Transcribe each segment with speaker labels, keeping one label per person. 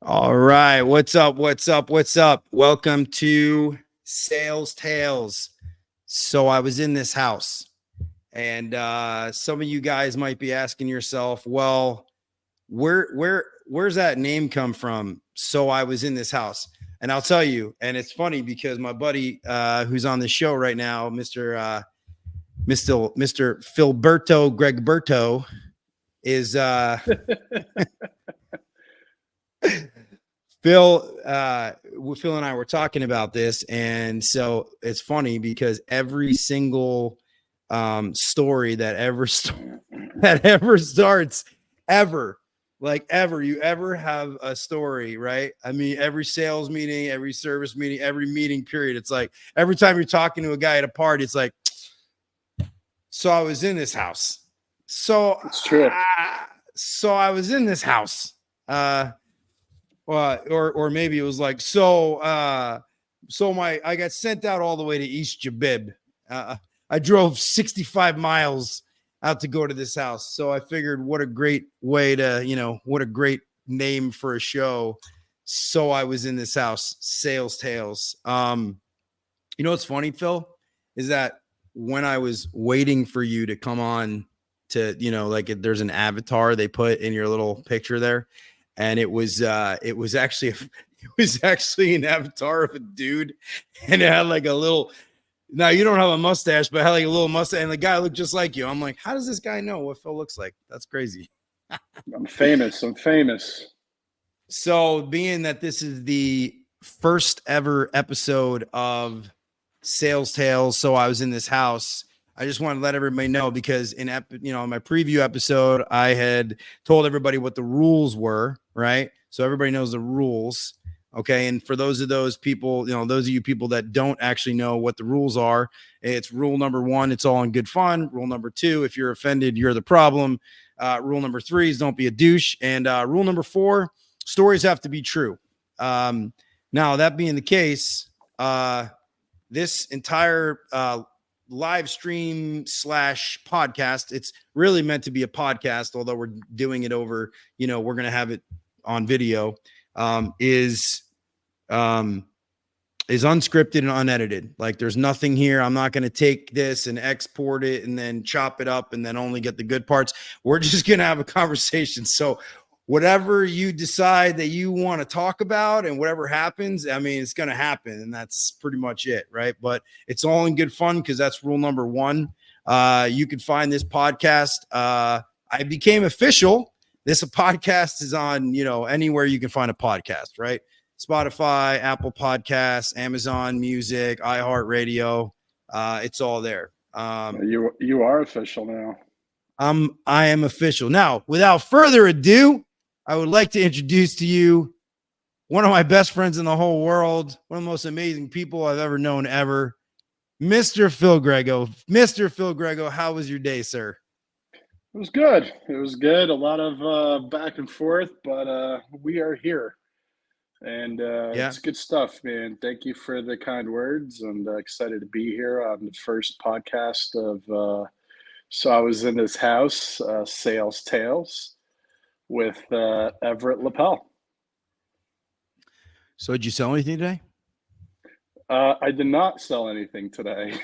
Speaker 1: All right. What's up? What's up? What's up? Welcome to Sales Tales. So I was in this house, and some of you guys might be asking yourself, well, where's that name come from? So I was in this house. And I'll tell you, and it's funny because my buddy who's on the show right now, Mr. Philberto Gregberto, is Phil and I were talking about this, and so it's funny because every single story that ever starts ever, like ever, you ever have a story, right? I mean, every sales meeting, every service meeting, every meeting period, it's like every time you're talking to a guy at a party, it's like, so I was in this house.
Speaker 2: It's true.
Speaker 1: So I was in this house. Or maybe it was like, I got sent out all the way to East Jabib. I drove 65 miles out to go to this house. So I figured what a great way to, what a great name for a show. So I was in this house, Sales Tales. What's funny, Phil, is that when I was waiting for you to come on to, there's an avatar they put in your little picture there. And it was actually an avatar of a dude, and it had like a little. Now you don't have a mustache, but it had like a little mustache, and the guy looked just like you. I'm like, how does this guy know what Phil looks like? That's crazy.
Speaker 2: I'm famous.
Speaker 1: So, being that this is the first ever episode of Sales Tales, so I was in this house. I just want to let everybody know because in my preview episode, I had told everybody what the rules were, right? So everybody knows the rules. Okay. And for those people, those of you people that don't actually know what the rules are, it's rule number 1, it's all in good fun. Rule number 2, if you're offended, you're the problem. Rule number 3 is don't be a douche. And rule number 4, stories have to be true. Now, that being the case, this entire live stream / podcast, it's really meant to be a podcast, although we're doing it over, we're going to have it on video, is unscripted and unedited. Like there's nothing here. I'm not going to take this and export it and then chop it up and then only get the good parts. We're just going to have a conversation. So whatever you decide that you want to talk about and whatever happens, I mean, it's going to happen. And that's pretty much it. Right. But it's all in good fun because that's rule number 1. You can find this podcast. I became official. This podcast is on, anywhere you can find a podcast, right? Spotify, Apple Podcasts, Amazon Music, iHeartRadio. It's all there.
Speaker 2: You are official now.
Speaker 1: I am official. Now, without further ado, I would like to introduce to you one of my best friends in the whole world, one of the most amazing people I've ever known ever, Mr. Phil Grego. Mr. Phil Grego, how was your day, sir?
Speaker 2: It was good. A lot of back and forth, but we are here. And It's good stuff, man. Thank you for the kind words, and excited to be here on the first podcast of So I was in this house, Sales Tales, with Everett Lapel.
Speaker 1: So did you sell anything today?
Speaker 2: I did not sell anything today.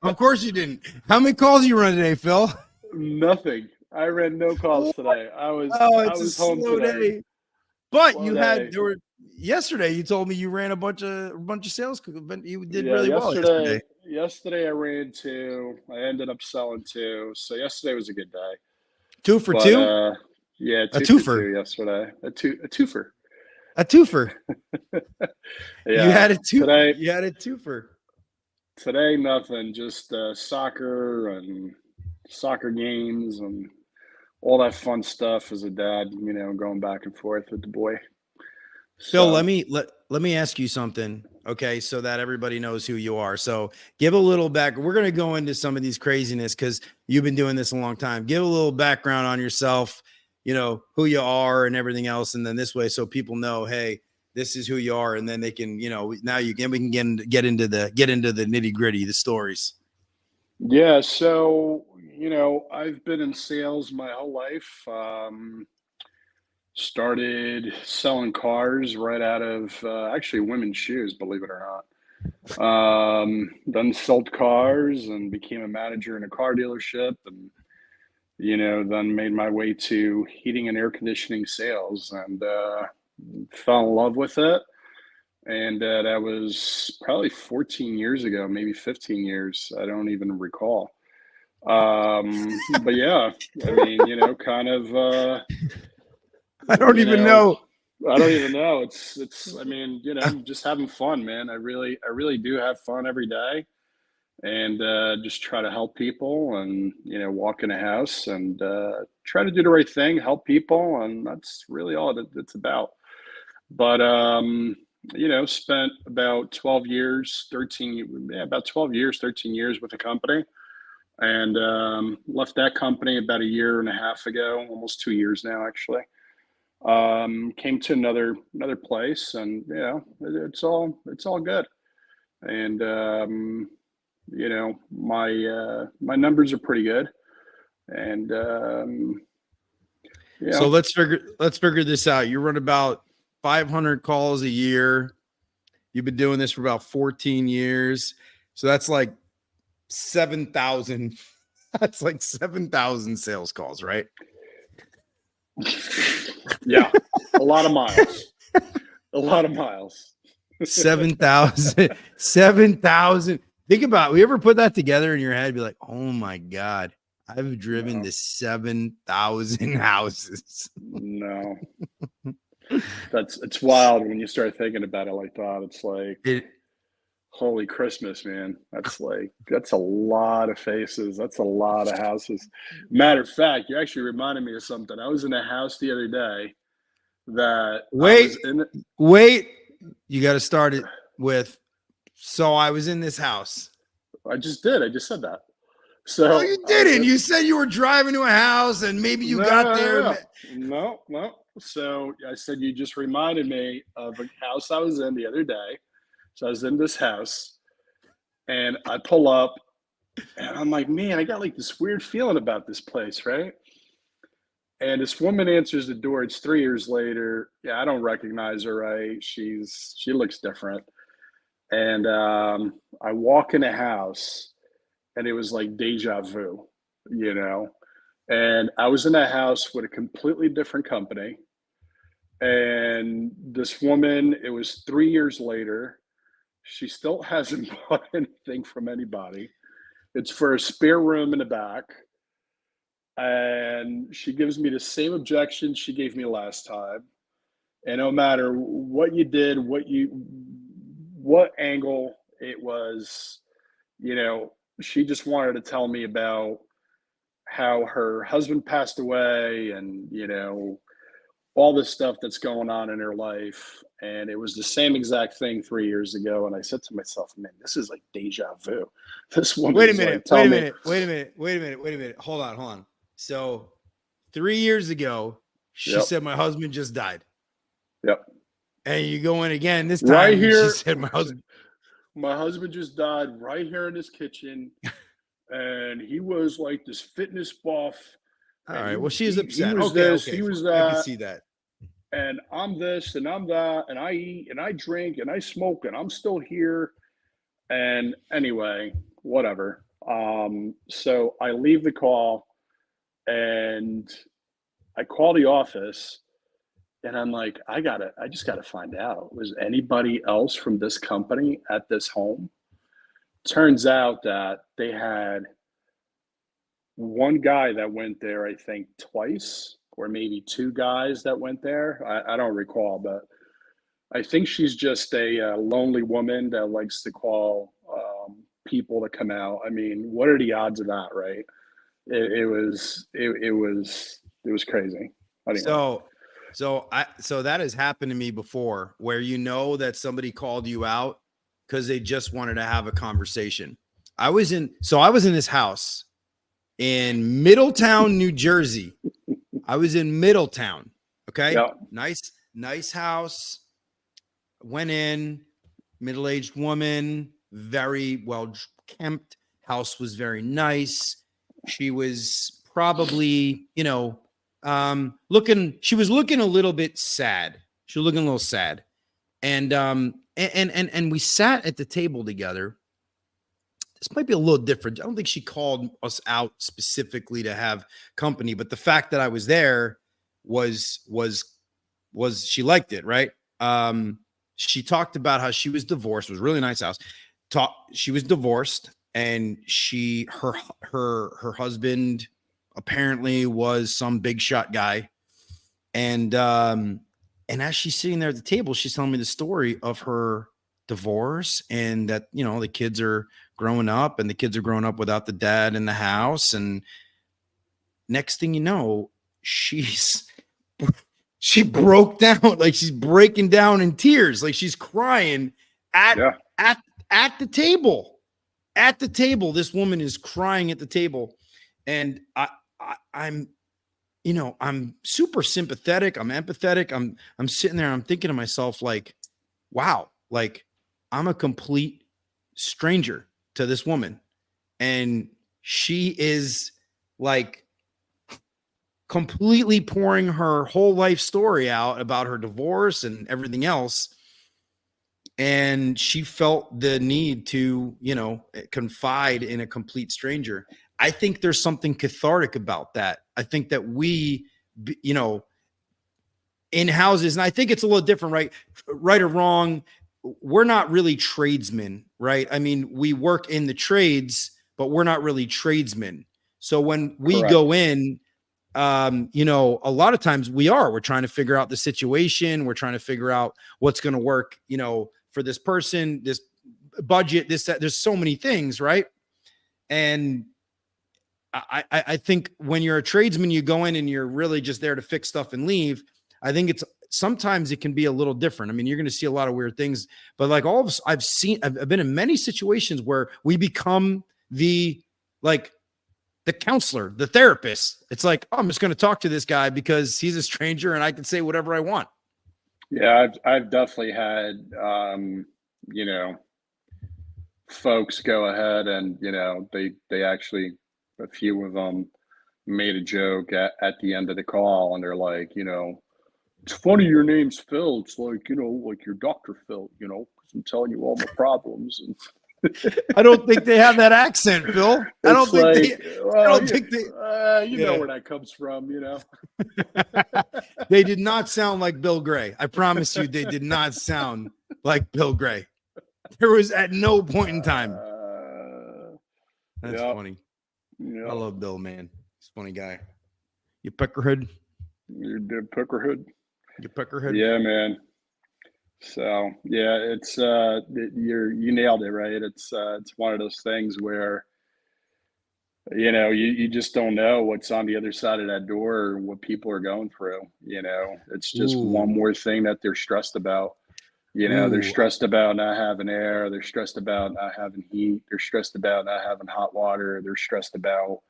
Speaker 1: Of course you didn't. How many calls you run today, Phil?
Speaker 2: Nothing. I ran no calls today. I was home today.
Speaker 1: But yesterday you told me you ran a bunch of sales. You did really well yesterday.
Speaker 2: Yesterday I ended up selling 2. So yesterday was a good day.
Speaker 1: 2 for 2?
Speaker 2: Yeah,
Speaker 1: a twofer. For
Speaker 2: 2 yesterday. A twofer.
Speaker 1: A twofer.
Speaker 2: Yeah.
Speaker 1: You had a twofer.
Speaker 2: Today, nothing. Just soccer and soccer games and all that fun stuff as a dad, going back and forth with the boy.
Speaker 1: Phil, let me ask you something, okay, so that everybody knows who you are. So give a little back. We're going to go into some of these craziness because you've been doing this a long time. Give a little background on yourself, who you are and everything else. And then this way, so people know, hey, this is who you are. And then they can, now we can get into the nitty gritty, the stories.
Speaker 2: Yeah. So, I've been in sales my whole life. Started selling cars right out of actually women's shoes, believe it or not. Then sold cars and became a manager in a car dealership, and then made my way to heating and air conditioning sales, and fell in love with it. And that was probably 14 years ago, maybe 15 years. I don't even recall. But yeah, I mean, kind of,
Speaker 1: I don't even know.
Speaker 2: I don't even know. I mean, just having fun, man. I really do have fun every day, and just try to help people, and walk in a house and try to do the right thing, help people, and that's really all that it's about. But spent about 12 years, 13, yeah, about 12 years, 13 years with the company, and left that company about a year and a half ago, almost 2 years now, actually. Came to another place, and it's all good. And my numbers are pretty good, and
Speaker 1: So let's figure this out. You run about 500 calls a year. You've been doing this for about 14 years. So that's like 7,000. That's like 7,000 sales calls, right?
Speaker 2: Yeah. A lot of miles. A lot of miles.
Speaker 1: 7,000. 7,000. Think about it. We ever put that together in your head? Be like, oh my God, I've driven to 7,000 houses.
Speaker 2: No. It's wild when you start thinking about it like that. It's like, holy Christmas, man. That's a lot of faces. That's a lot of houses. Matter of fact, you actually reminded me of something. I was in a house the other day that
Speaker 1: wait, you got to start it with, so I was in this house.
Speaker 2: I just said that. So
Speaker 1: no, you didn't. You said you were driving to a house and maybe you got there.
Speaker 2: No. So I said, you just reminded me of a house I was in the other day. So I was in this house, and I pull up, and I'm like, man, I got like this weird feeling about this place, right? And this woman answers the door. It's 3 years later. Yeah, I don't recognize her, right? She looks different. And I walk in the house, and it was like deja vu, And I was in a house with a completely different company. And this woman, it was 3 years later. She still hasn't bought anything from anybody. It's for a spare room in the back. And she gives me the same objection she gave me last time. And no matter what you did, what angle it was, she just wanted to tell me about how her husband passed away, and, all this stuff that's going on in her life. And it was the same exact thing 3 years ago. And I said to myself, man, this is like deja vu. This woman.
Speaker 1: Wait a minute. Hold on. So 3 years ago, she said, my husband just died.
Speaker 2: Yep.
Speaker 1: And you go in again this time.
Speaker 2: Right here.
Speaker 1: She said, my
Speaker 2: husband just died right here in this kitchen. And he was like this fitness buff.
Speaker 1: All right. Well, she's upset.
Speaker 2: He was this, he was that.
Speaker 1: I can see that.
Speaker 2: And I'm this and I'm that. And I eat and I drink and I smoke and I'm still here. And anyway, whatever. So I leave the call and I call the office, and I'm like, I just gotta find out, was anybody else from this company at this home? Turns out that they had one guy that went there, I think twice, or maybe two guys that went there. I don't recall, but I think she's just a lonely woman that likes to call people to come out. I mean, what are the odds of that, right? It was crazy. Anyway.
Speaker 1: So that has happened to me before, where that somebody called you out because they just wanted to have a conversation. I was in this house in Middletown, New Jersey. I was in Middletown. Okay.
Speaker 2: Yeah.
Speaker 1: Nice house. Went in, middle-aged woman, very well kempt. House was very nice. She was probably, She was looking a little bit sad. She was looking a little sad. And we sat at the table together. This might be a little different. I don't think she called us out specifically to have company, but the fact that I was there was she liked it, right? She talked about how she was divorced. It was a really nice house. She was divorced, and her husband apparently was some big shot guy. And as she's sitting there at the table, she's telling me the story of her divorce, and that, you know, the kids are growing up, and the kids are growing up without the dad in the house. And next thing you know, she broke down, like she's breaking down in tears, like she's crying at the table. At the table, this woman is crying at the table, and I'm, you know, I'm super sympathetic. I'm empathetic. I'm sitting there. I'm thinking to myself, like, wow, like I'm a complete stranger to this woman, and she is like completely pouring her whole life story out about her divorce and everything else. And she felt the need to, you know, confide in a complete stranger. I think there's something cathartic about that. I think that we, you know, in houses, and I think it's a little different, right or wrong, we're not really tradesmen, right? I mean, we work in the trades, but we're not really tradesmen. So when we go in, you know, a lot of times we're trying to figure out the situation. We're trying to figure out what's going to work, you know, for this person, this budget, that. There's so many things, right? And I think when you're a tradesman, you go in and you're really just there to fix stuff and leave. I think sometimes it can be a little different. I mean, you're going to see a lot of weird things, but like all of us, I've been in many situations where we become the counselor, the therapist. It's like, oh, I'm just going to talk to this guy because he's a stranger and I can say whatever I want.
Speaker 2: Yeah, I've definitely had, you know, folks go ahead and, you know, they actually, a few of them made a joke at the end of the call, and they're like, you know, it's funny your name's Phil. It's like, you know, like you're Dr. Phil, you know, because I'm telling you all my problems. And
Speaker 1: I don't think they have that accent, Phil. I don't think
Speaker 2: you know where that comes from, you know.
Speaker 1: They did not sound like Bill Gray. I promise you, they did not sound like Bill Gray. There was at no point in time. That's funny. Yep. I love Bill, man. He's a funny guy. You peckerhead.
Speaker 2: You're the peckerhead.
Speaker 1: You peckerhead.
Speaker 2: Yeah, man. So yeah, it's you nailed it, right? It's one of those things where, you know, you just don't know what's on the other side of that door or what people are going through. You know, it's just one more thing that they're stressed about. You know, they're stressed about not having air. They're stressed about not having heat. They're stressed about not having hot water. They're stressed about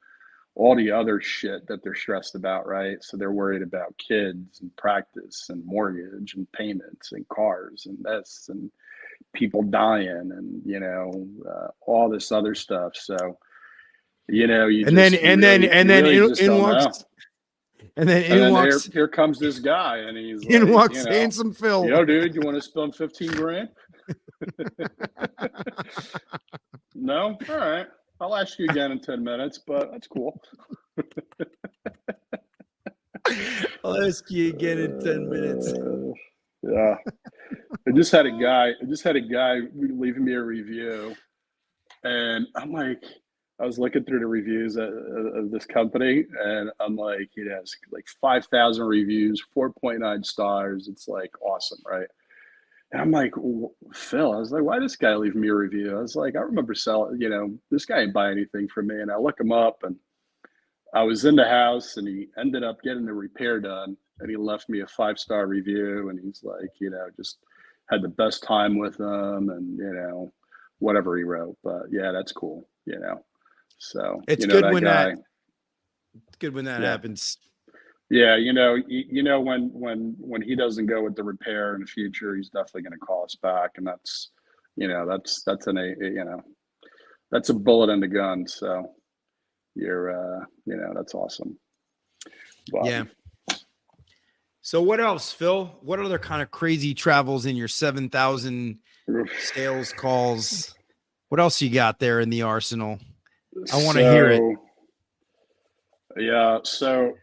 Speaker 2: all the other shit that they're stressed about, right? So they're worried about kids and practice and mortgage and payments and cars and this and people dying and, you know, all this other stuff. So, you know, here comes this guy, and he's
Speaker 1: in walks handsome Phil.
Speaker 2: Yo, dude, you want to spend 15 grand? No? All right. I'll ask you again in 10 minutes, but that's cool.
Speaker 1: I'll ask you again in 10 minutes.
Speaker 2: Yeah. I just had a guy leaving me a review, and I'm like, I was looking through the reviews of this company, and I'm like, it has like 5,000 reviews, 4.9 stars. It's like awesome, right? And I'm like, Phil, I was like, why this guy leave me a review? I was like, I remember selling, you know, this guy didn't buy anything from me. And I look him up, and I was in the house, and he ended up getting the repair done, and he left me a 5-star review. And he's like, you know, just had the best time with them, and, you know, whatever he wrote. But yeah, that's cool, you know. So
Speaker 1: it's
Speaker 2: you know,
Speaker 1: good it's good when that happens.
Speaker 2: Yeah, you know, when he doesn't go with the repair in the future, he's definitely going to call us back, and that's, you know, that's a bullet in the gun. So you're, you know, that's awesome. But,
Speaker 1: yeah, So what else, Phil? What other kind of crazy travels in your 7,000 sales calls? What else you got there in the arsenal? I want to hear it.
Speaker 2: Yeah. So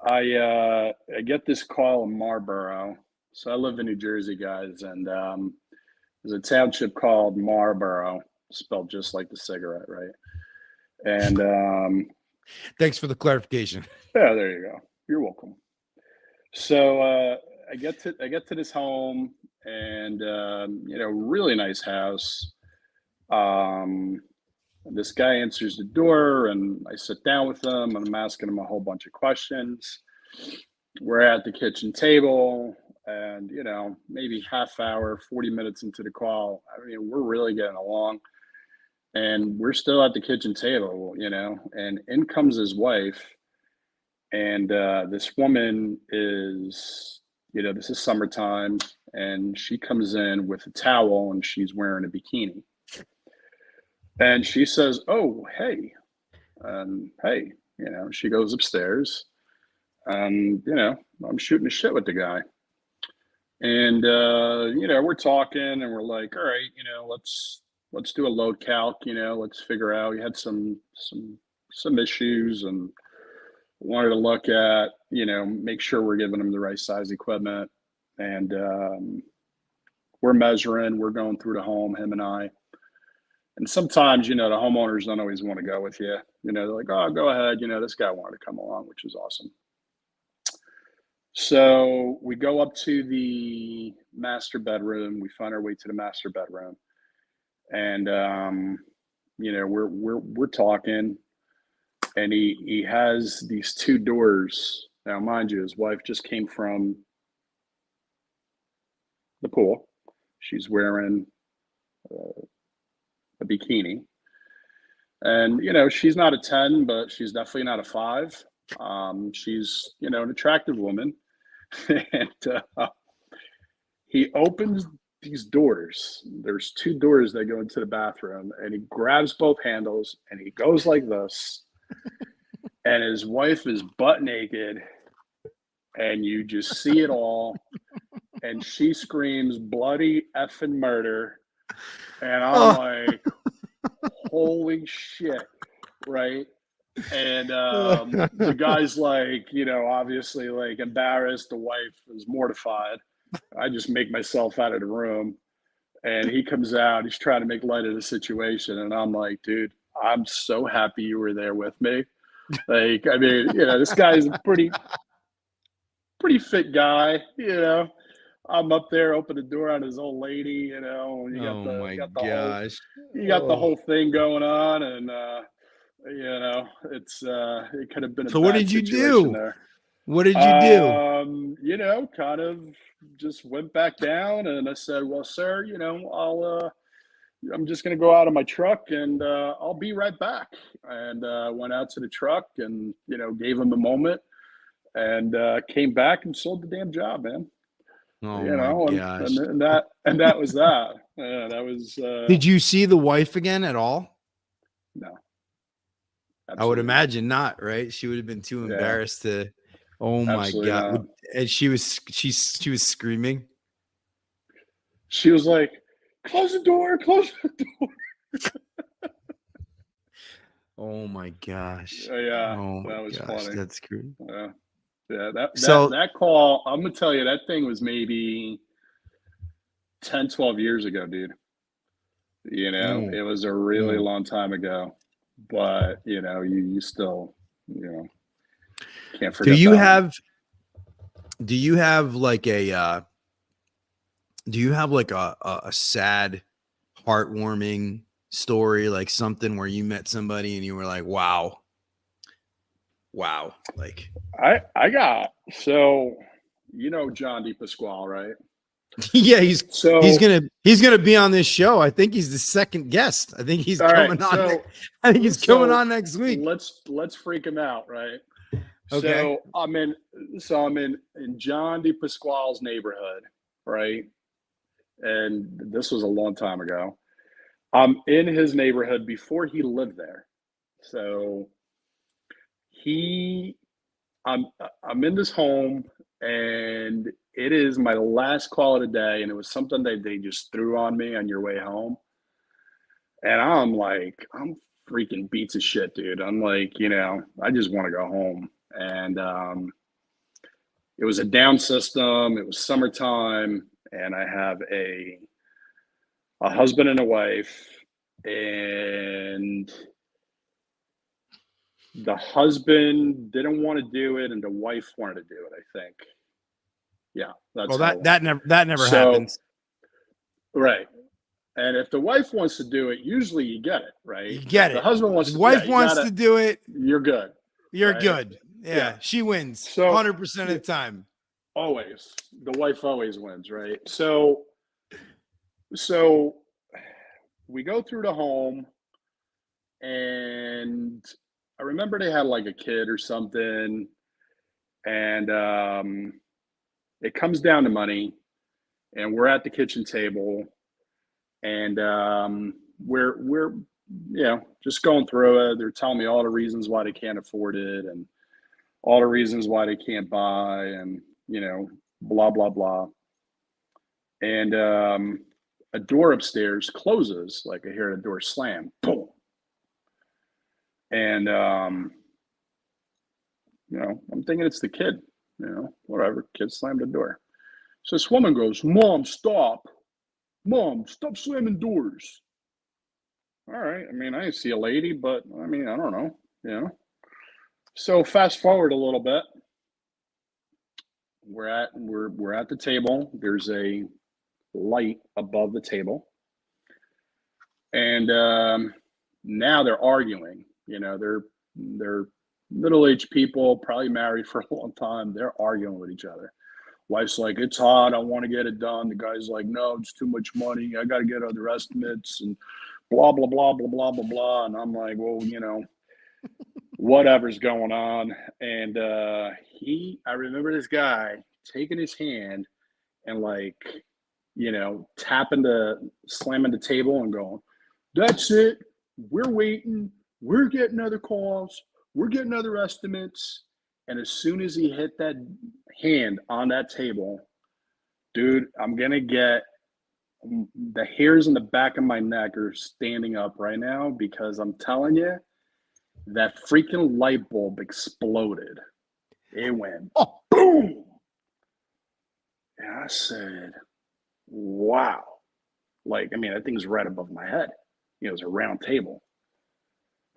Speaker 2: I get this call in Marlboro. So I live in New Jersey, guys, and there's a township called Marlboro, spelled just like the cigarette, right? And
Speaker 1: thanks for the clarification.
Speaker 2: Yeah, there you go. You're welcome. So I get to this home, and really nice house. This guy answers the door, and I sit down with him, and I'm asking him a whole bunch of questions. We're at the kitchen table, and maybe half hour, 40 minutes into the call, I mean, we're really getting along, and we're still at the kitchen table, and in comes his wife. And this woman is, this is summertime, and she comes in with a towel, and she's wearing a bikini. And she says, "Oh, hey," hey, she goes upstairs, and I'm shooting the shit with the guy, and we're talking, and we're like, "All right, let's do a load calc, let's figure out." We had some issues, and wanted to look at, make sure we're giving them the right size equipment, and we're measuring, we're going through the home, him and I. And sometimes, the homeowners don't always want to go with you. They're like, "Oh, go ahead." This guy wanted to come along, which is awesome. So we go up to the master bedroom. We find our way to the master bedroom, and we're talking, and he has these two doors. Now, mind you, his wife just came from the pool. She's wearing a bikini, and she's not a 10, but she's definitely not a 5. She's an attractive woman, and he opens these doors. There's two doors that go into the bathroom, and he grabs both handles, and he goes like this, and his wife is butt naked, and you just see it all, and she screams bloody effing murder, and I'm like, holy shit, right? And the guy's like, obviously like embarrassed. The wife is mortified. I just make myself out of the room, and he comes out. He's trying to make light of the situation, and I'm like, dude, I'm so happy you were there with me. Like, I mean, this guy's a pretty fit guy. I'm up there, open the door on his old lady. And you got the whole thing going on, and it could have been a
Speaker 1: so
Speaker 2: bad
Speaker 1: what did you do
Speaker 2: there.
Speaker 1: What did you do?
Speaker 2: Kind of just went back down, and I said, "Well, sir, I'm just going to go out of my truck, and I'll be right back." And went out to the truck, and gave him a moment, and came back and sold the damn job, man.
Speaker 1: Oh my gosh!
Speaker 2: And that was that. That was.
Speaker 1: Did you see the wife again at all?
Speaker 2: No.
Speaker 1: I would imagine not, right? She would have been too embarrassed to. Oh my God!
Speaker 2: Not.
Speaker 1: And she was screaming.
Speaker 2: She was like, "Close the door! Close the door!"
Speaker 1: Oh my gosh!
Speaker 2: Yeah,
Speaker 1: oh
Speaker 2: that was
Speaker 1: gosh,
Speaker 2: funny.
Speaker 1: That's great.
Speaker 2: Yeah, that call, I'm gonna tell you, that thing was maybe 10, 12 years ago, dude. It was a really long time ago, but you still, can't forget.
Speaker 1: Do you have like a sad, heartwarming story, like something where you met somebody and you were like, wow, like
Speaker 2: I got, so John DePasquale, right?
Speaker 1: Yeah, he's gonna be on this show. I think he's the second guest. I think he's coming on. I think he's coming on next week.
Speaker 2: Let's freak him out, right?
Speaker 1: Okay.
Speaker 2: So I'm in John DePasquale's neighborhood, right? And this was a long time ago. I'm in his neighborhood before he lived there. So he I'm in this home, and it is my last call of the day, and it was something that they just threw on me on your way home. And I'm freaking beats of shit, dude. I'm like, I just want to go home. And it was a down system. It was summertime, and I have a husband and a wife, and the husband didn't want to do it, and the wife wanted to do it, I think. Yeah, that's
Speaker 1: well, that never
Speaker 2: so,
Speaker 1: happens.
Speaker 2: Right. And if the wife wants to do it, usually you get it, right?
Speaker 1: You get
Speaker 2: if
Speaker 1: it.
Speaker 2: The husband wants
Speaker 1: the
Speaker 2: to,
Speaker 1: wife wants to do it.
Speaker 2: You're good.
Speaker 1: You're
Speaker 2: right?
Speaker 1: good. Yeah, she wins 100% of the time.
Speaker 2: Always. The wife always wins, right? So we go through the home, and I remember they had like a kid or something, and it comes down to money, and we're at the kitchen table, and we're just going through it. They're telling me all the reasons why they can't afford it, and all the reasons why they can't buy, and blah blah blah. And a door upstairs closes, like I hear the door slam, boom. And I'm thinking it's the kid, whatever, kid slammed the door. So this woman goes, Mom, stop slamming doors. All right. I mean, I see a lady, but I mean, I don't know, So fast forward a little bit. We're at the table. There's a light above the table. And now they're arguing. They're middle-aged people, probably married for a long time. They're arguing with each other. Wife's like, it's hot, I want to get it done. The guy's like, no, it's too much money. I got to get other estimates, and blah, blah, blah, blah, blah, blah, blah. And I'm like, well, whatever's going on. And I remember this guy taking his hand and slamming the table and going, that's it. We're waiting. We're getting other calls. We're getting other estimates. And as soon as he hit that hand on that table, dude, I'm going to get the hairs in the back of my neck are standing up right now, because I'm telling you, that freaking light bulb exploded. It went boom. And I said, wow. That thing's right above my head. It was a round table.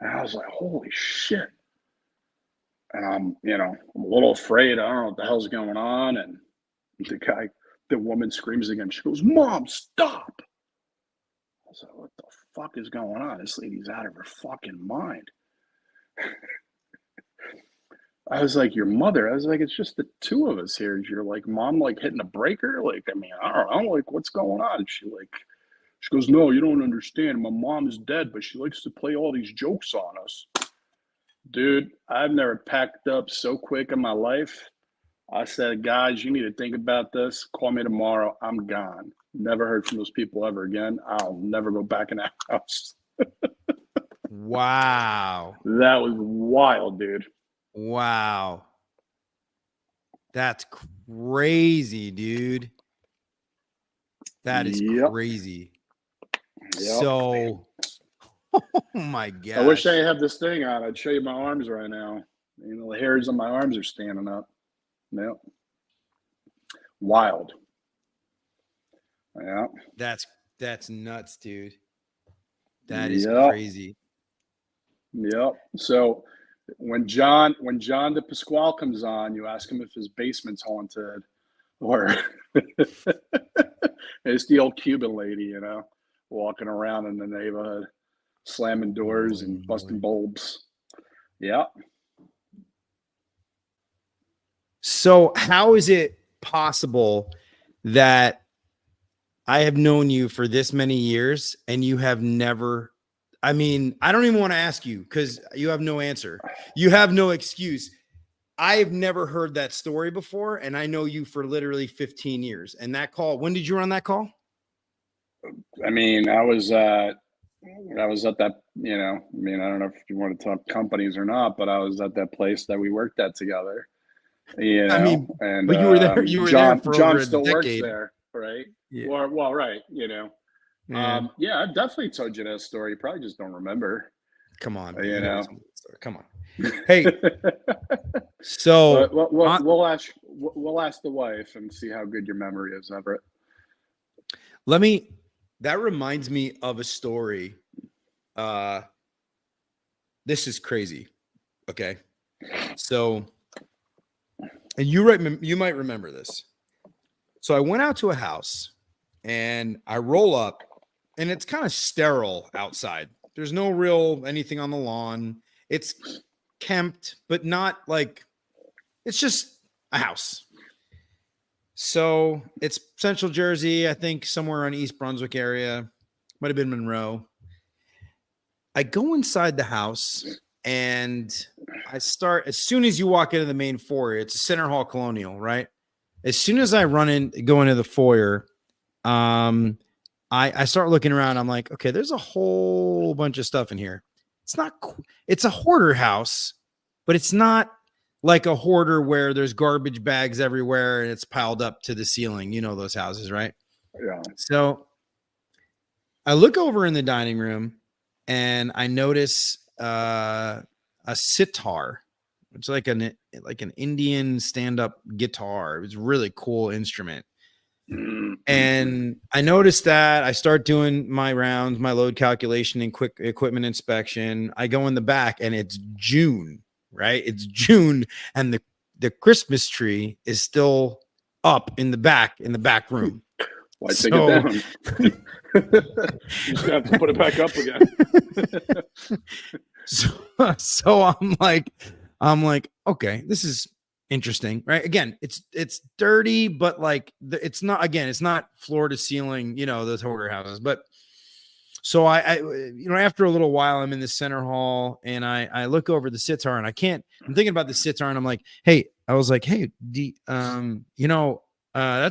Speaker 2: And I was like, holy shit. And I'm a little afraid. I don't know what the hell's going on. And the woman screams again. She goes, Mom, stop. I was like, what the fuck is going on? This lady's out of her fucking mind. I was like, your mother? I was like, it's just the two of us here. You're like, Mom, hitting a breaker? I don't know, what's going on? And she goes, no, you don't understand. My mom is dead, but she likes to play all these jokes on us. Dude, I've never packed up so quick in my life. I said, guys, you need to think about this. Call me tomorrow. I'm gone. Never heard from those people ever again. I'll never go back in that house.
Speaker 1: Wow.
Speaker 2: That was wild, dude.
Speaker 1: Wow. That's crazy, dude. That is crazy. Yep. So, oh my God.
Speaker 2: I wish I had this thing on. I'd show you my arms right now. The hairs on my arms are standing up. Yep. Wild. Yeah.
Speaker 1: That's nuts, dude. That is crazy.
Speaker 2: Yep. So when John de Pasquale comes on, you ask him if his basement's haunted, or it's the old Cuban lady, walking around in the neighborhood, slamming doors and busting bulbs. Yeah.
Speaker 1: So how is it possible that I have known you for this many years and you have never, I don't even want to ask you because you have no answer. You have no excuse. I have never heard that story before, and I know you for literally 15 years. And that call, when did you run that call?
Speaker 2: I was at that, I don't know if you want to talk companies or not, but I was at that place that we worked at together. You
Speaker 1: I
Speaker 2: know,
Speaker 1: mean,
Speaker 2: and
Speaker 1: but you were there for over
Speaker 2: John
Speaker 1: a
Speaker 2: still works
Speaker 1: decade.
Speaker 2: there, right?
Speaker 1: Yeah.
Speaker 2: Well, right, you know.
Speaker 1: Yeah.
Speaker 2: Yeah, I've definitely told you that story. You probably just don't remember,
Speaker 1: Come on, man.
Speaker 2: you
Speaker 1: You always
Speaker 2: know.
Speaker 1: tell me that story. Come on. Hey, so
Speaker 2: But we'll ask the wife and see how good your memory is, Everett.
Speaker 1: let me that reminds me of a story. Uh this is crazy. Okay. So, and you might remember this. So I went out to a house and I roll up and it's kind of sterile outside. There's no real anything on the lawn. It's kempt, but not like it's just a house. So it's Central Jersey, I think somewhere in East Brunswick area, might have been Monroe. I go inside the house and I start as soon as you walk into the main foyer, it's a Center Hall Colonial, right? As soon as I go into the foyer, I start looking around. I'm like, okay, there's a whole bunch of stuff in here. It's a hoarder house, but it's not like a hoarder where there's garbage bags everywhere and it's piled up to the ceiling. You know those houses, right?
Speaker 2: Yeah.
Speaker 1: So I look over in the dining room and I notice a sitar. It's like an Indian stand-up guitar. It was a really cool instrument. And I noticed that. I start doing my rounds, my load calculation and quick equipment inspection. I go in the back and it's June, right? It's June and the Christmas tree is still up in the back room.
Speaker 2: Why take it down? You just have to put it back up again.
Speaker 1: So I'm like, okay, this is interesting, right? Again, it's dirty, but like it's not floor to ceiling, those hoarder houses. But so I after a little while, I'm in the center hall and I look over the sitar and I'm thinking about the sitar and I'm like, hey, that's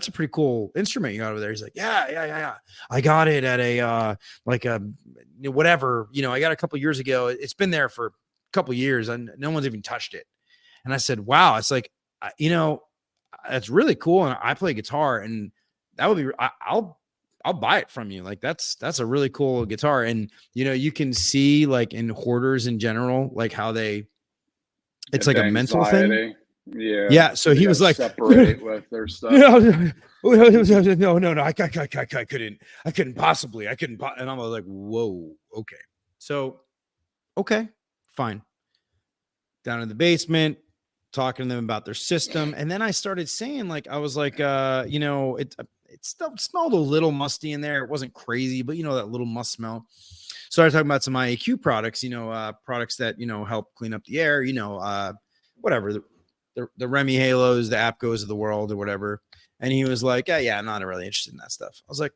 Speaker 1: a pretty cool instrument you got over there. He's like, yeah. I got it at a whatever, I got a couple years ago. It's been there for a couple years and no one's even touched it. And I said, wow, it's like, that's really cool. And I play guitar and that would be, I'll buy it from you. Like that's a really cool guitar. And, you can see like in hoarders in general, like how it's like a mental thing.
Speaker 2: Yeah.
Speaker 1: Yeah. So he was like,
Speaker 2: separate with their stuff.
Speaker 1: No. I couldn't possibly. And I was like, whoa. Okay. So, okay, fine. Down in the basement, talking to them about their system. And then I started saying, like, I was like, it still smelled a little musty in there. It wasn't crazy, but that little must smell. Started talking about some IAQ products, products that, help clean up the air, whatever, the Remy Halos, the Apcos of the world or whatever. And he was like, yeah, I'm not really interested in that stuff. I was like,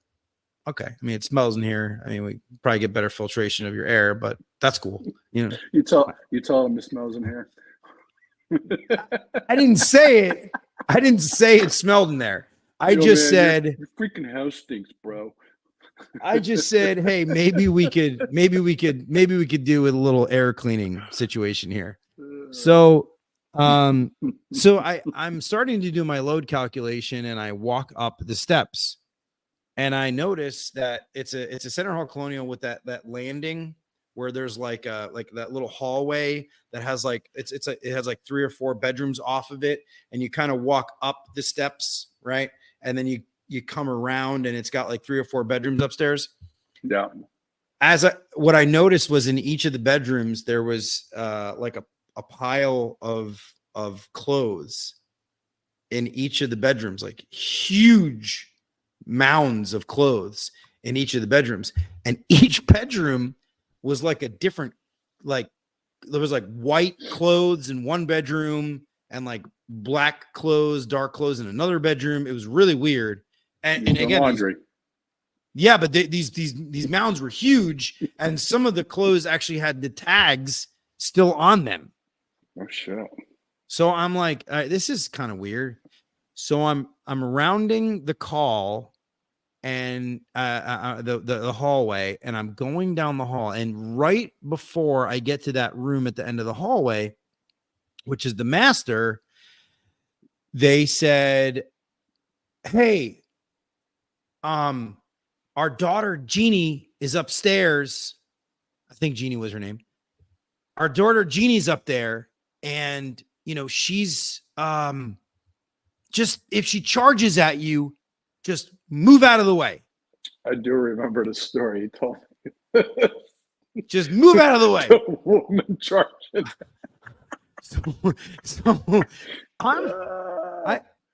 Speaker 1: okay. I mean, it smells in here. I mean, we probably get better filtration of your air, but that's cool.
Speaker 2: You tell him it smells in here.
Speaker 1: I didn't say it. I didn't say it smelled in there. I just said
Speaker 2: your freaking house stinks, bro.
Speaker 1: I just said, hey, maybe we could do a little air cleaning situation here. So I'm starting to do my load calculation and I walk up the steps and I notice that it's a Center Hall Colonial with that landing where there's like that little hallway that has like it has like 3 or 4 bedrooms off of it and you kind of walk up the steps, right? And then you come around and it's got like 3 or 4 bedrooms upstairs.
Speaker 2: Yeah.
Speaker 1: What I noticed was in each of the bedrooms there was like a pile of clothes in each of the bedrooms, like huge mounds of clothes in each of the bedrooms. And each bedroom was like a different, like there was like white clothes in one bedroom and like black clothes, dark clothes in another bedroom. It was really weird. And again,
Speaker 2: laundry.
Speaker 1: But these mounds were huge, and some of the clothes actually had the tags still on them.
Speaker 2: Oh shit!
Speaker 1: So I'm like, this is kind of weird. So I'm rounding the call and the hallway, and I'm going down the hall, and right before I get to that room at the end of the hallway, which is the master, they said, hey, our daughter Jeannie is upstairs. I think Jeannie was her name. Our daughter Jeannie's up there, and she's just, if she charges at you, just move out of the way.
Speaker 2: I do remember the story he told me.
Speaker 1: Just move out of the way.
Speaker 2: The woman charging.
Speaker 1: So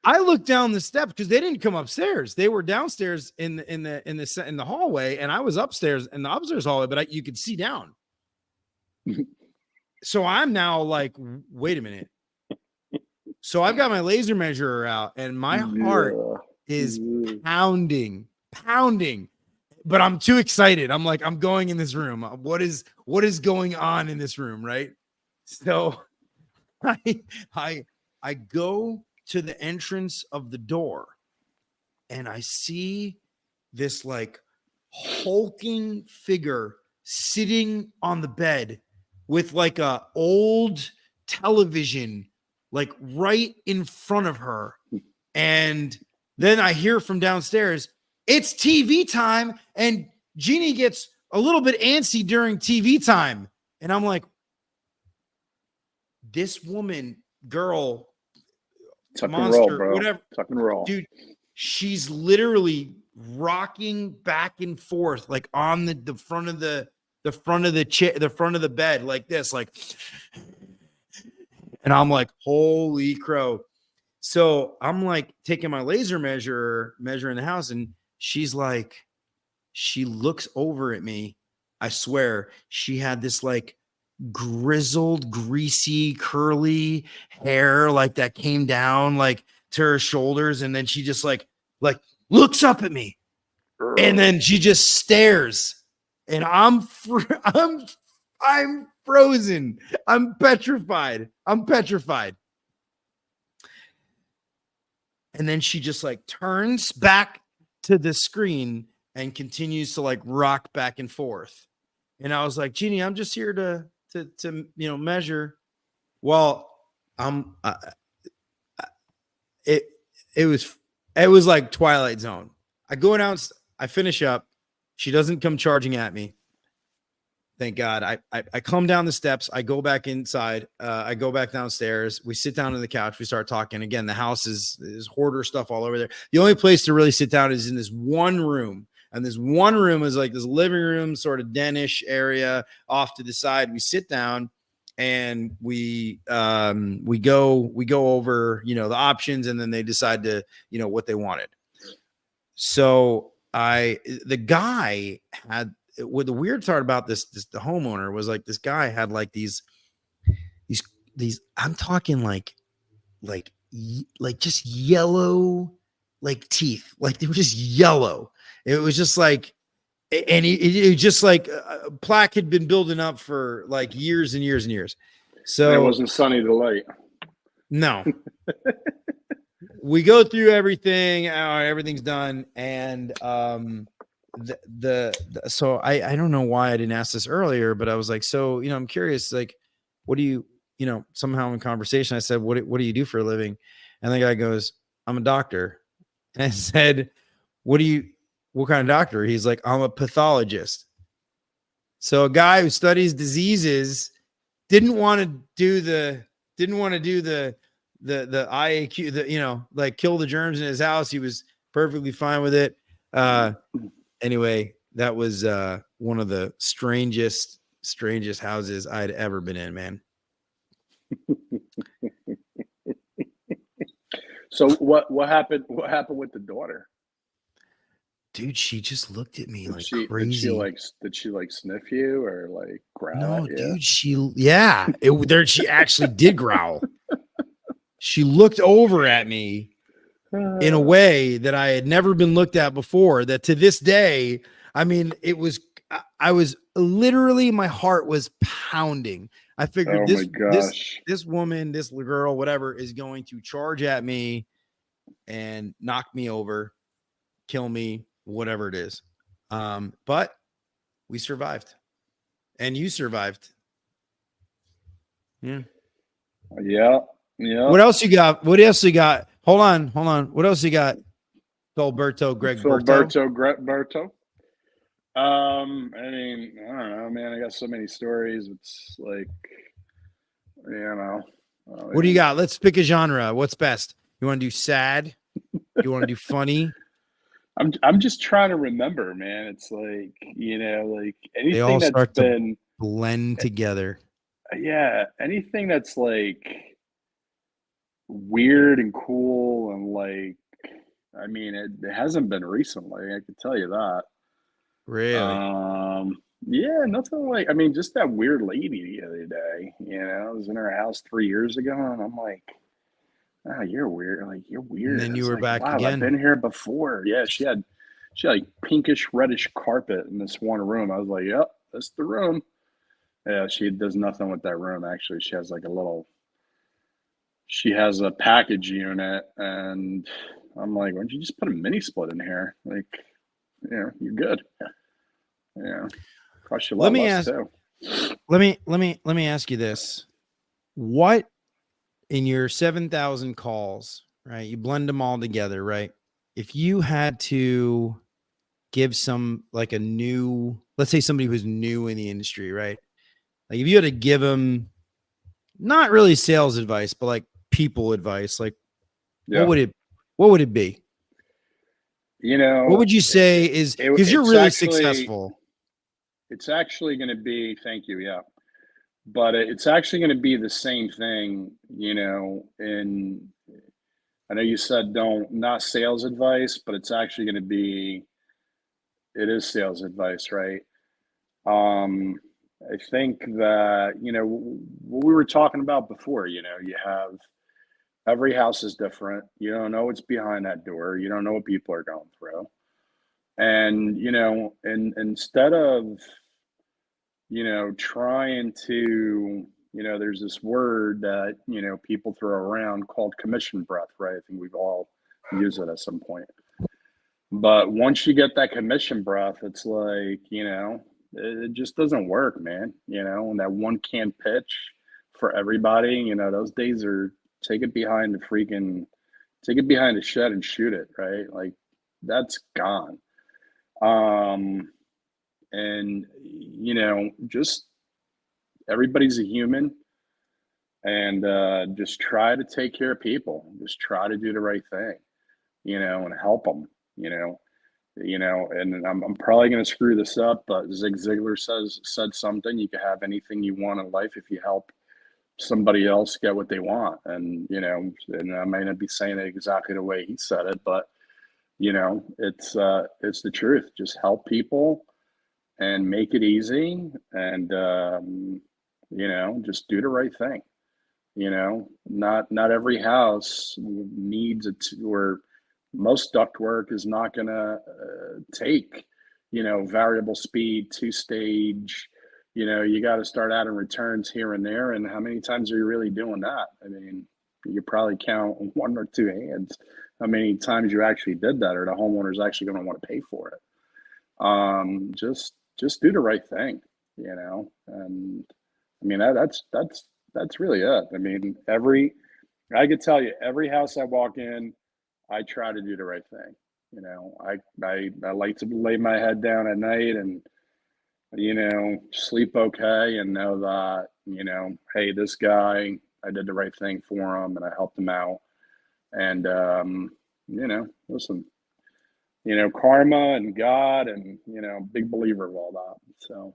Speaker 1: I looked down the steps because they didn't come upstairs. They were downstairs in the hallway, and I was upstairs in the upstairs hallway, but you could see down. So I'm now like, wait a minute. So I've got my laser measurer out, and my heart is pounding, but I'm too excited. I'm like, I'm going in this room. What is going on in this room, right? So I go to the entrance of the door, and I see this like hulking figure sitting on the bed with like a old television like right in front of her. And then I hear from downstairs, it's TV time, and Jeannie gets a little bit antsy during TV time. And I'm like, this woman, girl,
Speaker 2: Tuck
Speaker 1: monster,
Speaker 2: and roll, bro.
Speaker 1: whatever,
Speaker 2: Tuck and roll.
Speaker 1: dude, she's literally rocking back and forth like on the front of the front of the chair, the front of the bed, like this, like, and I'm like, holy crow. So I'm like taking my laser measuring the house, and she's like, she looks over at me. I swear she had this like grizzled, greasy, curly hair like that came down like to her shoulders, and then she just like looks up at me, and then she just stares, and I'm frozen. I'm petrified. And then she just like turns back to the screen and continues to like rock back and forth. And I was like, Jeannie, I'm just here to measure. Well, it was like Twilight Zone. I go down, I finish up. She doesn't come charging at me. Thank God. I come down the steps. I go back inside. I go back downstairs. We sit down on the couch. We start talking. Again, the house is hoarder stuff all over there. The only place to really sit down is in this one room. And this one room is like this living room, sort of den-ish area off to the side. We sit down and we go over, the options, and then they decide to, what they wanted. So the guy had, what the weird part about the homeowner was like, this guy had like these, I'm talking like just yellow, like teeth, like they were just yellow. It was just like, and it just like plaque had been building up for like years and years and years. So
Speaker 2: and it wasn't Sunny Delight.
Speaker 1: No. We go through everything. Everything's done. And, so I don't know why I didn't ask this earlier, but I was like, so, I'm curious, like, what do you, somehow in conversation, I said, what do you do for a living? And the guy goes, I'm a doctor. And I said, what kind of doctor? He's like, I'm a pathologist. So a guy who studies diseases didn't want to do the IAQ, like kill the germs in his house. He was perfectly fine with it. Anyway, that was one of the strangest houses I'd ever been in, man.
Speaker 2: So what happened? What happened with the daughter?
Speaker 1: Dude, she just looked at me crazy.
Speaker 2: Did she sniff you or like growl?
Speaker 1: No, dude, she actually did growl. She looked over at me in a way that I had never been looked at before, that to this day, I mean, I was literally, my heart was pounding. I figured this woman, this girl, whatever, is going to charge at me and knock me over, kill me, whatever it is. But we survived, and you survived.
Speaker 2: Yeah. Yeah.
Speaker 1: What else you got? What else you got? Hold on. What else you got? Philberto,
Speaker 2: Berto. I mean, I don't know, man. I got so many stories. It's like, you know.
Speaker 1: What do you got? Let's pick a genre. What's best? You want to do sad? You want to do funny?
Speaker 2: I'm just trying to remember, man. It's like, like
Speaker 1: They all
Speaker 2: anything that's
Speaker 1: start to
Speaker 2: been,
Speaker 1: blend together.
Speaker 2: yeah, anything that's like weird and cool and like, I mean, it hasn't been recently. I can tell you that.
Speaker 1: Really?
Speaker 2: Yeah, nothing like. I mean, just that weird lady the other day. I was in her house 3 years ago, and I'm like, "Oh, you're weird. Like, you're
Speaker 1: And
Speaker 2: weird."
Speaker 1: then you
Speaker 2: It's
Speaker 1: were
Speaker 2: like,
Speaker 1: back
Speaker 2: "Wow, I've
Speaker 1: again.
Speaker 2: been here before." Yeah, she had like pinkish reddish carpet in this one room. I was like, "Yep, that's the room." Yeah, she does nothing with that room. Actually, she has like a little. She has a package unit, and I'm like, "Why don't you just put a mini split in here? Like, you're good." Yeah, cost you a
Speaker 1: Let
Speaker 2: lot
Speaker 1: me
Speaker 2: less
Speaker 1: ask.
Speaker 2: too.
Speaker 1: Let me ask you this. What in your 7,000 calls, right? You blend them all together, right? If you had to give some like a new, let's say somebody who's new in the industry, right? Like if you had to give them not really sales advice, but like people advice, like what
Speaker 2: Yeah.
Speaker 1: would it be?
Speaker 2: You
Speaker 1: What
Speaker 2: know,
Speaker 1: would you say is because you're
Speaker 2: it's
Speaker 1: really
Speaker 2: actually
Speaker 1: successful?
Speaker 2: going to be, thank you, yeah, but it's actually going to be the same thing. In I know you said don't not sales advice, but it's actually going to be it is sales advice, right? Um, I think that what we were talking about before. You have every house is different. You don't know what's behind that door. You don't know what people are going through. And and instead of trying to there's this word that people throw around called commission breath, right? I think we've all used it at some point. But once you get that commission breath, it's like it just doesn't work, man. And that one can pitch for everybody. Those days are take it behind the shed and shoot it, right? Like that's gone. Um, and just everybody's a human, and just try to take care of people. Just try to do the right thing, and help them. You know, and I'm probably going to screw this up, but Zig Ziglar said something. You can have anything you want in life if you help somebody else get what they want. And and I may not be saying it exactly the way he said it, but it's the truth. Just help people and make it easy, and just do the right thing. Not every house needs it, or most ductwork is not going to take variable speed, two stage. You got to start adding returns here and there, and how many times are you really doing that? I mean, you probably count one or two hands how many times you actually did that, or the homeowner's actually going to want to pay for it. Just do the right thing, and I mean that's really it. I mean, I could tell you every house I walk in, I try to do the right thing. I like to lay my head down at night and sleep okay, and know that hey, this guy, I did the right thing for him and I helped him out. And listen, karma and God, and big believer of all that. So,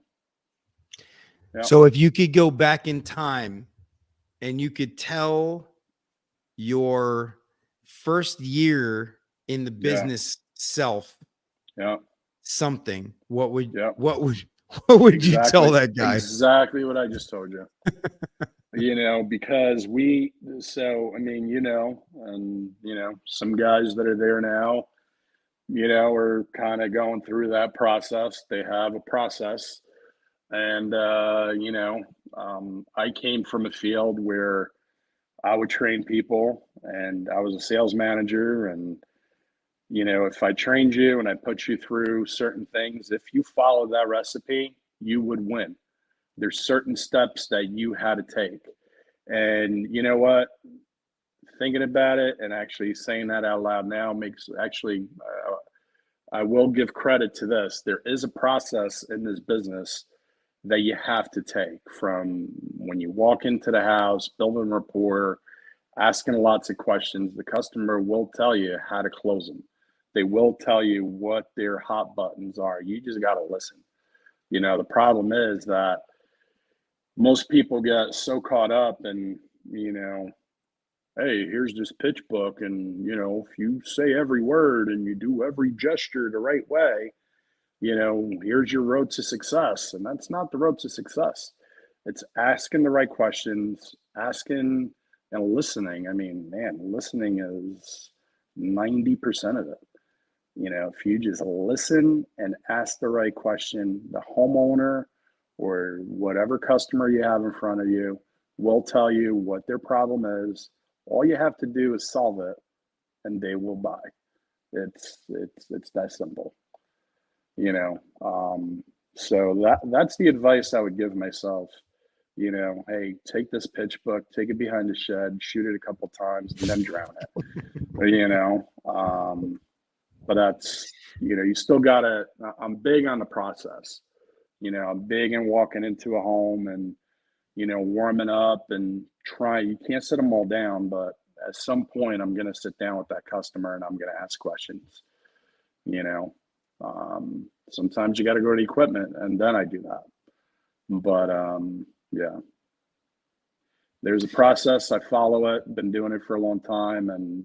Speaker 2: yeah,
Speaker 1: So if you could go back in time and you could tell your first year in the
Speaker 2: yeah,
Speaker 1: business self
Speaker 2: yeah,
Speaker 1: something, what would
Speaker 2: yeah.
Speaker 1: what would what would you tell
Speaker 2: Exactly,
Speaker 1: that guy?
Speaker 2: exactly what I just told you. Because so I mean, and some guys that are there now, are kind of going through that process. They have a process, and I came from a field where I would train people, and I was a sales manager. And if I trained you and I put you through certain things, if you follow that recipe, you would win. There's certain steps that you had to take. And you know what? thinking about it and actually saying that out loud now makes actually, I will give credit to this. There is a process in this business that you have to take from when you walk into the house, building rapport, asking lots of questions. The customer will tell you how to close them. They will tell you what their hot buttons are. You just got to listen. The problem is that most people get so caught up in, hey, here's this pitch book. And, if you say every word and you do every gesture the right way, here's your road to success. And that's not the road to success. It's asking the right questions, asking and listening. I mean, man, listening is 90% of it. If you just listen and ask the right question, the homeowner or whatever customer you have in front of you will tell you what their problem is. All you have to do is solve it and they will buy. It's that simple. So that's the advice I would give myself. Hey, take this pitch book, take it behind the shed, shoot it a couple times, and then drown it. But that's, you still gotta. I'm big on the process. I'm big in walking into a home and warming up and trying. You can't sit them all down, but at some point, I'm gonna sit down with that customer and I'm gonna ask questions. Sometimes you got to go to the equipment and then I do that. But yeah, there's a process. I follow it. Been doing it for a long time, and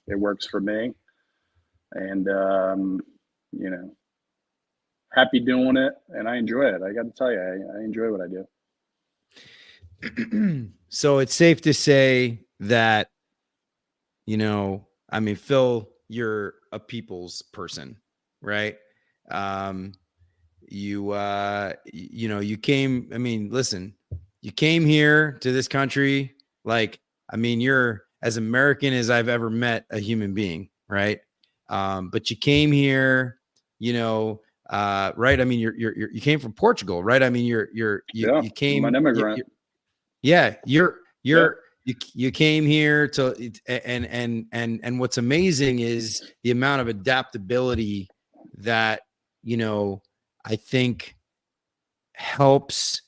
Speaker 2: it works for me. And happy doing it, and I enjoy it. I got to tell you, I enjoy what I
Speaker 1: do. So it's safe to say that, Phil, you're a people's person, right? You came, listen, you came here to this country. You're as American as I've ever met a human being. Right. But you came here, right. You came from Portugal, right? You came,
Speaker 2: I'm an immigrant.
Speaker 1: You came here to, and what's amazing is the amount of adaptability that, I think helps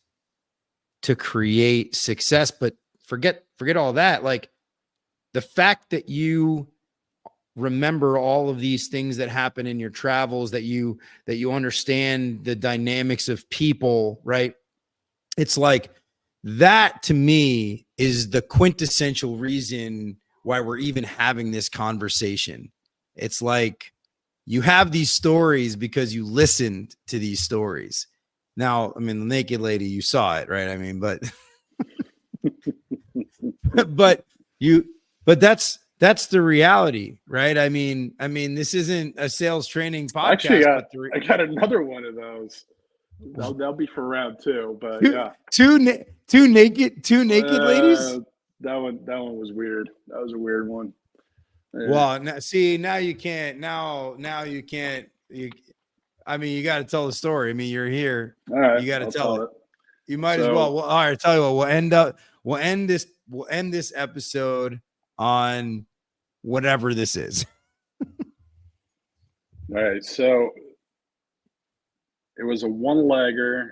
Speaker 1: to create success. But forget all that. Like the fact that you remember all of these things that happen in your travels, that you understand the dynamics of people, right? It's like that to me is the quintessential reason why we're even having this conversation. It's like you have these stories because you listened to these stories. Now, the naked lady, you saw it, right? But that's the reality, right? This isn't a sales training podcast.
Speaker 2: Actually, I got another one of those. That'll be for round two, but yeah.
Speaker 1: Two naked ladies.
Speaker 2: That one was weird. That was a weird one.
Speaker 1: Yeah. Well, now you can't. Now you can't. You got to tell the story. You're here.
Speaker 2: All right,
Speaker 1: you got to
Speaker 2: I'll
Speaker 1: tell it. You might as well. All right, tell you what. We'll end this episode on whatever this is.
Speaker 2: All right, so it was a one-legger.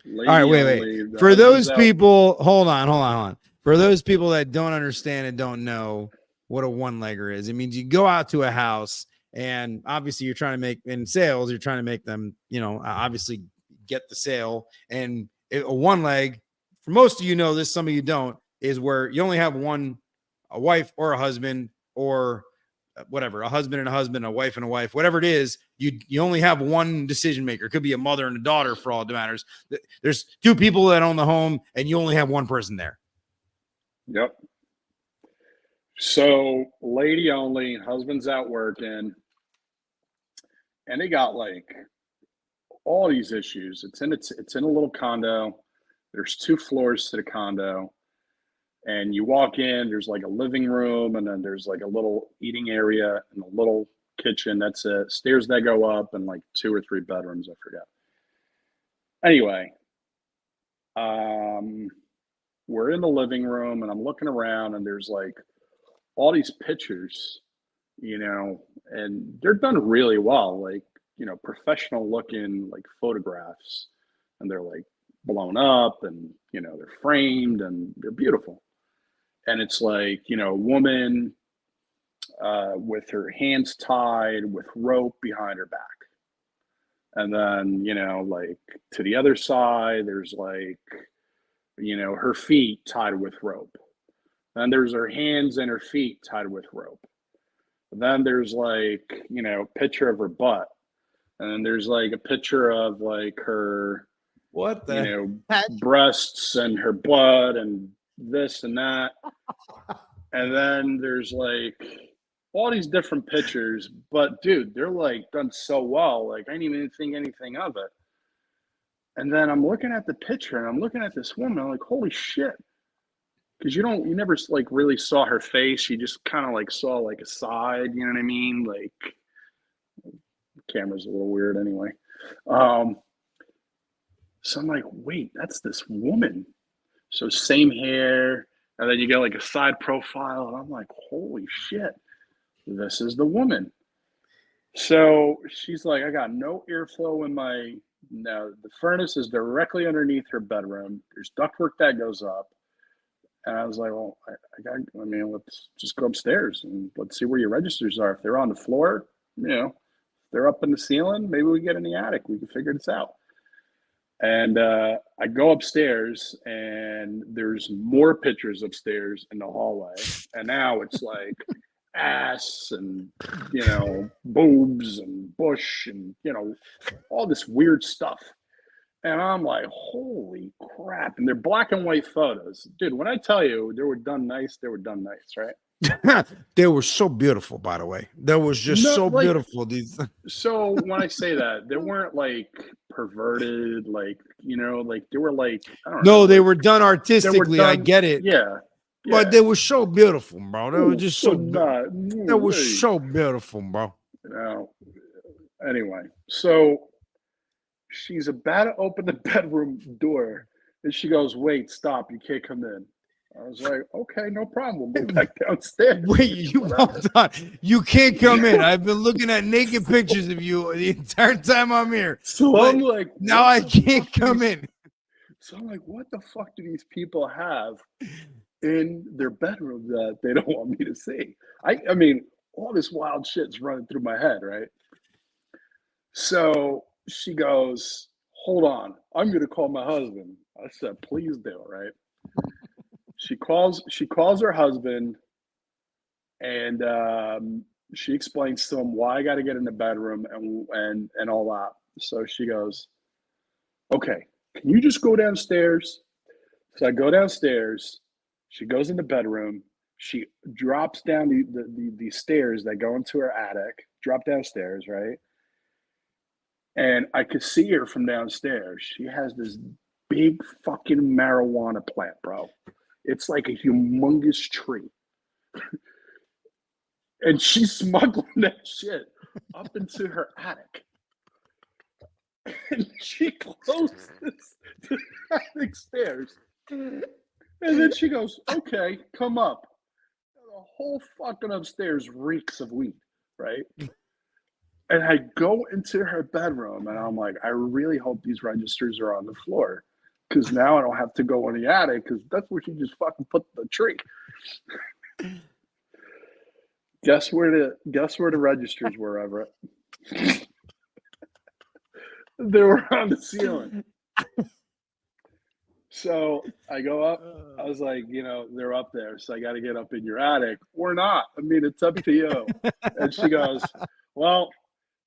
Speaker 1: All right, wait. For those people, hold on. For those people that don't understand and don't know what a one-legger is, it means you go out to a house and obviously you're trying to make, in sales, you're trying to make them, obviously get the sale. And a one leg, for most of you know this, some of you don't, is where you only have a wife or a husband, or whatever, a husband and a husband, a wife and a wife, whatever it is, you only have one decision maker. It could be a mother and a daughter for all that matters. There's two people that own the home and you only have one person there.
Speaker 2: Yep. So lady only, husband's out working, and they got like all these issues. It's in a little condo. There's 2 floors to the condo. And you walk in, there's like a living room, and then there's like a little eating area and a little kitchen. That's it. Stairs that go up, and like 2 or 3 bedrooms, I forgot. Anyway, we're in the living room, and I'm looking around, and there's like all these pictures, and they're done really well, like, professional looking like photographs, and they're like blown up, and they're framed and they're beautiful. And it's like, a woman with her hands tied with rope behind her back. And then, like to the other side, there's like, her feet tied with rope. Then there's her hands and her feet tied with rope. Then there's like, picture of her butt. And then there's like a picture of like her,
Speaker 1: what the heck?
Speaker 2: Breasts and her butt and this and that. And then there's like all these different pictures, but dude, they're like done so well. Like I didn't even think anything of it. And then I'm looking at the picture and I'm looking at this woman. I'm like, holy shit. Because you never like really saw her face. You just kind of like saw like a side, you know what I mean? Like, camera's a little weird anyway. So I'm like, wait, that's this woman. So same hair. And then you get like a side profile. And I'm like, holy shit, this is the woman. So she's like, I got no airflow in no, the furnace is directly underneath her bedroom. There's ductwork that goes up. And I was like, well, let's just go upstairs and let's see where your registers are. If they're on the floor, if they're up in the ceiling, maybe we get in the attic. We can figure this out. And I go upstairs and there's more pictures upstairs in the hallway. And now it's like ass and, boobs and bush and, all this weird stuff. And I'm like, holy crap. And they're black and white photos. Dude, when I tell you they were done nice, right?
Speaker 1: They were so beautiful, by the way. That was just beautiful.
Speaker 2: So when I say that, they weren't like perverted, like, like they were like, I don't know.
Speaker 1: No, they were done artistically. I get it.
Speaker 2: Yeah.
Speaker 1: But they were so beautiful, bro. They were just so
Speaker 2: that
Speaker 1: was so beautiful, bro.
Speaker 2: Anyway, so she's about to open the bedroom door and she goes, wait, stop, you can't come in. I was like, okay, no problem. We'll go back downstairs.
Speaker 1: Wait, hold on. You can't come in. I've been looking at naked pictures of you the entire time I'm here.
Speaker 2: So I'm like,
Speaker 1: now I can't come in.
Speaker 2: So I'm like, what the fuck do these people have in their bedroom that they don't want me to see? I mean, all this wild shit's running through my head, right? So she goes, hold on, I'm going to call my husband. I said, please do, right? She calls her husband and she explains to him why I got to get in the bedroom and all that. So she goes, okay, can you just go downstairs? So I go downstairs. She goes in the bedroom. She drops down the stairs that go into her attic, drop downstairs, right? And I could see her from downstairs. She has this big fucking marijuana plant, bro. It's like a humongous tree. And she's smuggling that shit up into her attic. And she closes the attic stairs. And then she goes, okay, come up. The whole fucking upstairs reeks of weed, right? And I go into her bedroom and I'm like, I really hope these registers are on the floor. Because now I don't have to go in the attic because that's where she just fucking put the tree. Guess where the registers were, Everett? They were on the ceiling. So I go up. I was like, they're up there. So I got to get up in your attic or not. I mean, it's up to you. And she goes, well,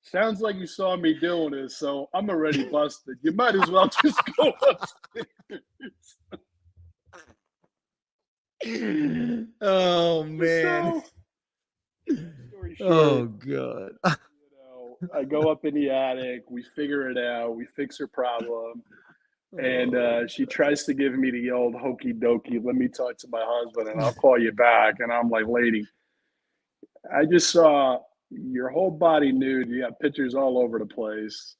Speaker 2: sounds like you saw me doing this, so I'm already busted. You might as well just go upstairs.
Speaker 1: Oh, man.
Speaker 2: Story short,
Speaker 1: oh, God.
Speaker 2: I go up in the attic. We figure it out. We fix her problem. And she tries to give me the old hokey dokey, let me talk to my husband and I'll call you back. And I'm like, lady, I just saw your whole body nude. You got pictures all over the place.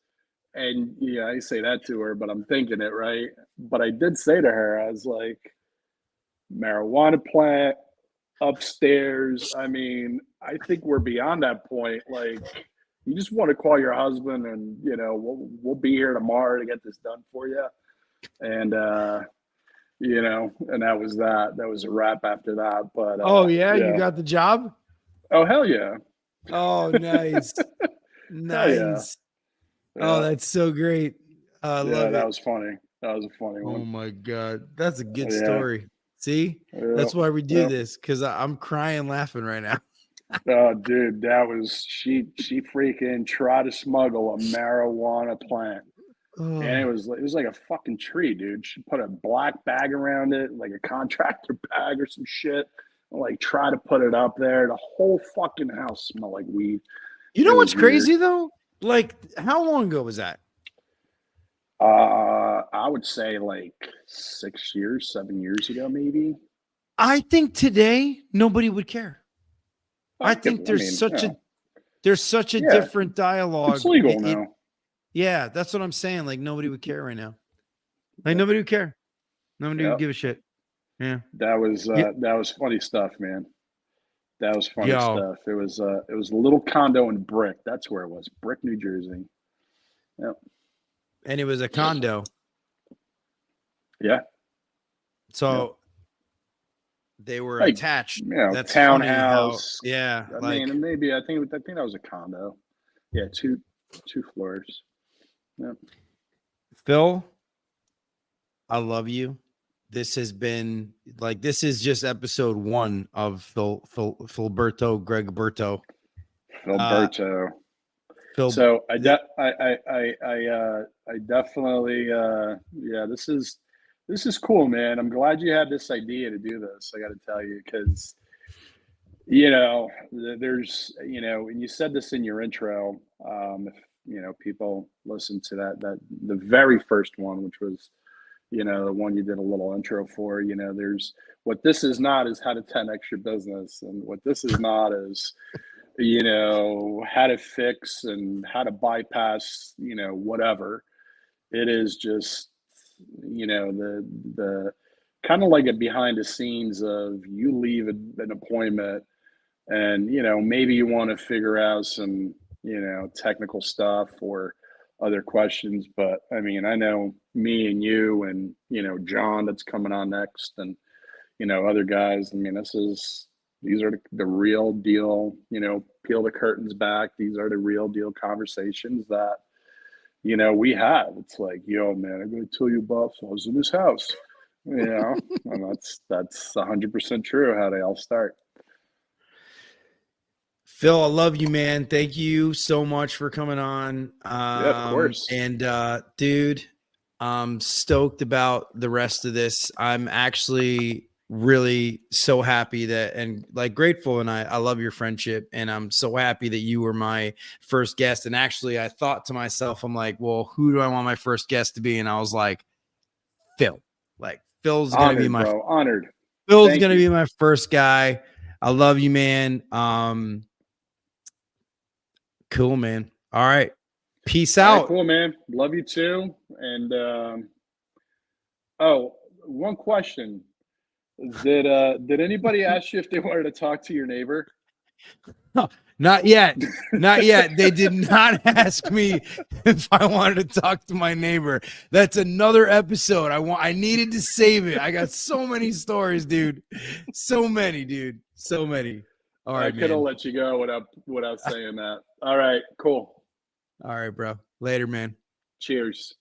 Speaker 2: And yeah, I say that to her, but I'm thinking it, right? But I did say to her, I was like, marijuana plant, upstairs. I mean, I think we're beyond that point. Like, you just want to call your husband and, we'll be here tomorrow to get this done for you. And, and that was that. That was a wrap after that. But,
Speaker 1: you got the job?
Speaker 2: Oh, hell yeah.
Speaker 1: Oh, nice. Nice.
Speaker 2: Yeah.
Speaker 1: Oh, that's so great. I love it.
Speaker 2: That was funny. That was a funny one.
Speaker 1: Oh my God. That's a good story. See, that's why we do this. Cause I'm crying laughing right now.
Speaker 2: Oh, dude, that was, she freaking tried to smuggle a marijuana plant. And it was like a fucking tree, dude. She put a black bag around it, like a contractor bag or some shit. And like try to put it up there. The whole fucking house smelled like weed.
Speaker 1: You know what's crazy though? Like, how long ago was that?
Speaker 2: I would say like 7 years ago, maybe.
Speaker 1: I think today nobody would care. I think there's such a different dialogue.
Speaker 2: It's legal now.
Speaker 1: Yeah, that's what I'm saying. Like, nobody would care right now. Like, nobody would care. Nobody would give a shit. Yeah.
Speaker 2: That was funny stuff, man. That was funny stuff. It was a little condo in Brick. That's where it was. Brick, New Jersey. Yep.
Speaker 1: And it was a condo.
Speaker 2: Yeah.
Speaker 1: So they were attached.
Speaker 2: That's townhouse.
Speaker 1: Yeah.
Speaker 2: I mean, maybe I think that was a condo. Yeah, two floors. Yep.
Speaker 1: Phil, I love you. This has been this is just episode 1 of Philberto Gregberto.
Speaker 2: Philberto. So I definitely this is cool, man. I'm glad you had this idea to do this. I got to tell you, because there's and you said this in your intro. If people listen to that the very first one, which was the one you did a little intro for, there's what this is not is how to 10x your business, and what this is not is how to fix and how to bypass whatever. It is just the kind of like a behind the scenes of you leave an appointment and maybe you want to figure out some technical stuff or other questions, but I mean, I know me and you and John that's coming on next, and other guys. I mean, these are the real deal, peel the curtains back. These are the real deal conversations that we have. It's like, yo, man, I'm going to tell you about, so I was in this house, and that's 100% true how they all start.
Speaker 1: Phil, I love you, man. Thank you so much for coming on.
Speaker 2: Of course.
Speaker 1: And dude, I'm stoked about the rest of this. I'm actually really so happy and grateful, and I love your friendship, and I'm so happy that you were my first guest. And actually, I thought to myself, I'm like, well, who do I want my first guest to be? And I was like, Phil. Like, Phil's gonna be my
Speaker 2: honored.
Speaker 1: Phil's gonna be my first guy. I love you, man. Cool, man. All right. Peace out.
Speaker 2: Right, cool, man. Love you too. And one question. Did anybody ask you if they wanted to talk to your neighbor?
Speaker 1: No, not yet. Not yet. They did not ask me if I wanted to talk to my neighbor. That's another episode. I needed to save it. I got so many stories, dude. So many, dude. So many. All right,
Speaker 2: I could have let you go without saying that. All right, cool.
Speaker 1: All right, bro. Later, man.
Speaker 2: Cheers.